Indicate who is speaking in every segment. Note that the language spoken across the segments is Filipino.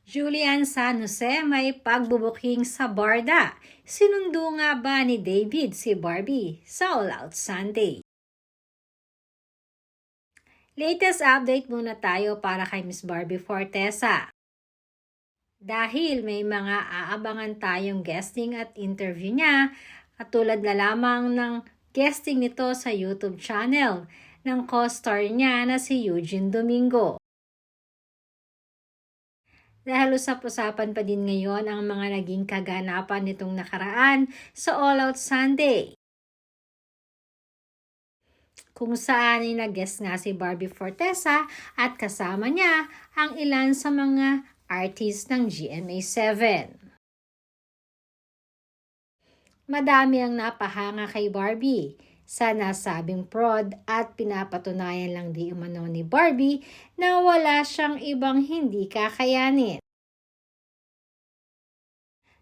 Speaker 1: Julian San Jose may pagbubuking sa Barda. Sinundo nga ba ni David si Barbie sa All Out Sunday? Latest update muna tayo para kay Miss Barbie Fortesa. Dahil may mga aabangan tayong guesting at interview niya, katulad na lamang ng guesting nito sa YouTube channel ng co-star niya na si Eugene Domingo. Dahil usap-usapan pa din ngayon ang mga naging kaganapan nitong nakaraan sa All Out Sunday, kung saan ay nag-guest nga si Barbie Fortesa at kasama niya ang ilan sa mga artist ng GMA7. Madami ang napahanga kay Barbie sa nasabing prod at pinapatunayan lang di umano ni Barbie na wala siyang ibang hindi kakayanin.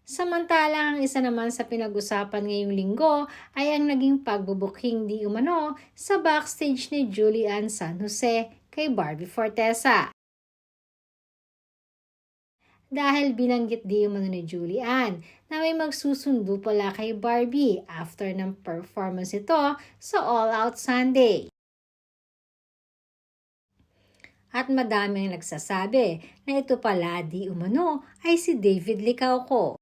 Speaker 1: Samantalang ang isa naman sa pinag-usapan ngayong linggo ay ang naging pagbubuking di umano sa backstage ni Julian San Jose kay Barbie Fortesa. Dahil binanggit di umano ni Julian na may magsusundo pala kay Barbie after ng performance ito sa All Out Sunday. At madami ang nagsasabi na ito pala di umano ay si David Licauco.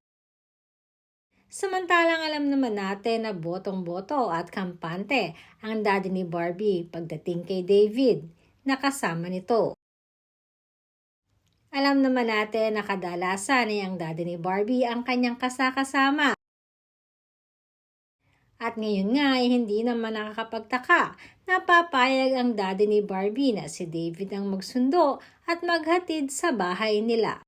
Speaker 1: Samantalang alam naman natin na botong-boto at kampante ang daddy ni Barbie pagdating kay David na kasama nito. Alam naman natin na kadalasan ay ang daddy ni Barbie ang kanyang kasama. At ngayon nga ay hindi naman nakakapagtaka na papayag ang daddy ni Barbie na si David ang magsundo at maghatid sa bahay nila.